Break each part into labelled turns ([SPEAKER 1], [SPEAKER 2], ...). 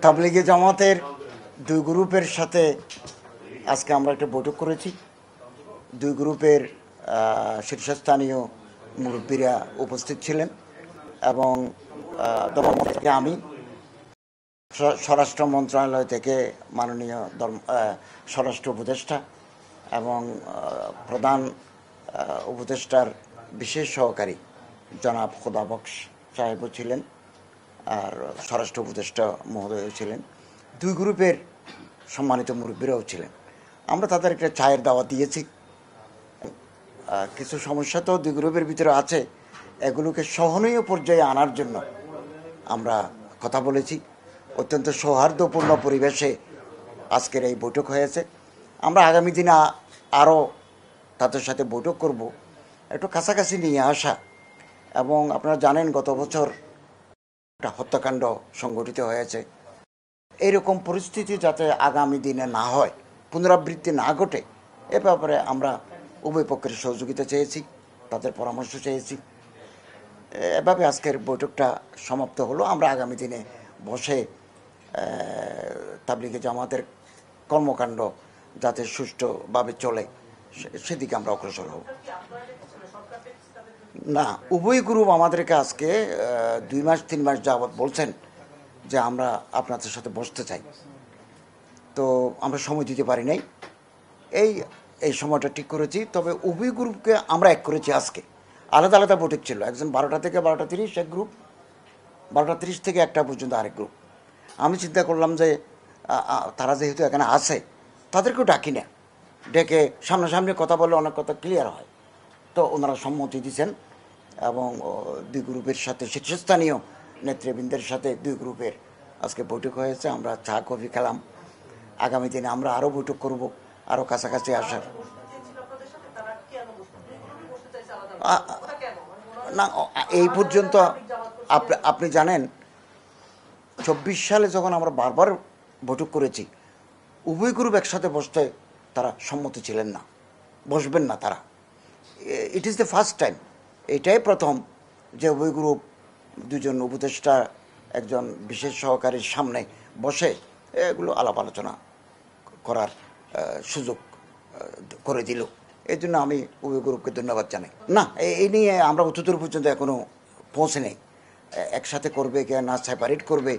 [SPEAKER 1] তাবলিগে জামাতের দুই গ্রুপের সাথে আজকে আমরা একটা বৈঠক করেছি। দুই গ্রুপের শীর্ষস্থানীয় মুরব্বীরা উপস্থিত ছিলেন এবং থেকে আমি স্বরাষ্ট্র মন্ত্রণালয় থেকে মাননীয় স্বরাষ্ট্র উপদেষ্টা এবং প্রধান উপদেষ্টার বিশেষ সহকারী জনাব খোদাবক্স সাহেবও ছিলেন, আর স্বরাষ্ট্র উপদেষ্টা মহোদয়ও ছিলেন। দুই গ্রুপের সম্মানিত মুরব্বীরাও ছিলেন। আমরা তাদের একটা চায়ের দাওয়াত দিয়েছি। কিছু সমস্যা তো দুই গ্রুপের ভিতরে আছে, এগুলোকে সহনীয় পর্যায়ে আনার জন্য আমরা কথা বলেছি। অত্যন্ত সৌহার্দ্যপূর্ণ পরিবেশে আজকের এই বৈঠক হয়েছে। আমরা আগামী দিনে আরও তাদের সাথে বৈঠক করব, একটু কাছাকাছি নিয়ে আসা। এবং আপনারা জানেন গত বছর একটা হত্যাকাণ্ড সংঘটিত হয়েছে। এইরকম পরিস্থিতি যাতে আগামী দিনে না হয়, পুনরাবৃত্তি না ঘটে, এ ব্যাপারে আমরা উভয় পক্ষের সহযোগিতা চেয়েছি, তাদের পরামর্শ চেয়েছি। এভাবে আজকের বৈঠকটা সমাপ্ত হলো। আমরা আগামী দিনে বসে তাবলিগে জামাতের কর্মকাণ্ড যাতে সুষ্ঠুভাবে চলে সেদিকে আমরা অগ্রসর হব। না, উভয় গ্রুপ আমাদেরকে আজকে 2 মাস 3 মাস যাবৎ বলছেন যে আমরা আপনাদের সাথে বসতে চাই। তো আমরা সময় দিতে পারি নাই, এই সময়টা ঠিক করেছি। তবে উভয় গ্রুপকে আমরা এক করেছি। আজকে আলাদা আলাদা বৈঠক ছিল, একজন 12টা থেকে 12:30 এক গ্রুপ, 12:30 থেকে 1টা পর্যন্ত আরেক গ্রুপ। আমি চিন্তা করলাম যে তারা যেহেতু এখানে আছে, তাদেরকেও ডাকি না, ডেকে সামনাসামনি কথা বললে অনেক কথা ক্লিয়ার হয়। তো ওনারা সম্মতি দিয়েছেন এবং দুই গ্রুপের সাথে শীর্ষস্থানীয় নেতৃবৃন্দের সাথে দুই গ্রুপের আজকে বৈঠক হয়েছে। আমরা চা কফি খেলাম। আগামী দিনে আমরা আরও বৈঠক করব, আরও কাছাকাছি আসার। না, এই পর্যন্ত আপনি জানেন 24 সালে যখন আমরা বারবার বৈঠক করেছি, উভয় গ্রুপ একসাথে বসতে তারা সম্মতি ছিলেন না, বসবেন না তারা। It is the first time, এটাই প্রথম যে উভয় গ্রুপ দুজন উপদেষ্টা একজন বিশেষ সহকারীর সামনে বসে এগুলো আলাপ আলোচনা করার সুযোগ করে দিল। এই জন্য আমি উভয় গ্রুপকে ধন্যবাদ জানাই। না, এই নিয়ে আমরা অতদূর পর্যন্ত এখনও পৌঁছে নেই। একসাথে করবে কে না সেপারেট করবে,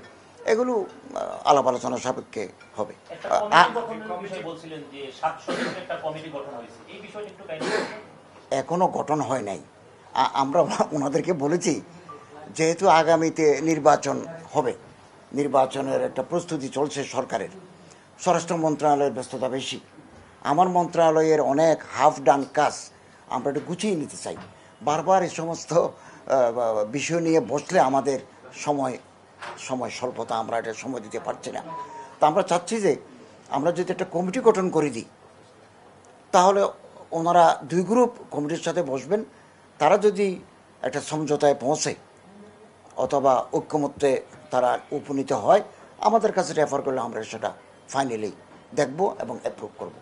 [SPEAKER 1] এগুলো আলাপ আলোচনা সাপেক্ষে হবে। এখনো গঠন হয় নাই। আমরা ওনাদেরকে বলেছি যেহেতু আগামীতে নির্বাচন হবে, নির্বাচনের একটা প্রস্তুতি চলছে সরকারের, স্বরাষ্ট্র মন্ত্রণালয়ের ব্যস্ততা বেশি, আমার মন্ত্রণালয়ের অনেক হাফ ডান কাজ আমরা একটু গুছিয়ে নিতে চাই। বারবার এই সমস্ত বিষয় নিয়ে বসলে আমাদের সময় স্বল্পতা, আমরা এটা সময় দিতে পারছি না। তা আমরা চাচ্ছি যে আমরা যদি একটা কমিটি গঠন করে দিই, তাহলে ওনারা দুই গ্রুপ কমিটির সাথে বসবেন। তারা যদি একটা সমঝোতায় পৌঁছে অথবা ঐক্যমত্যে তারা উপনীত হয়, আমাদের কাছে রেফার করলে আমরা সেটা ফাইনালি দেখব এবং অ্যাপ্রুভ করব।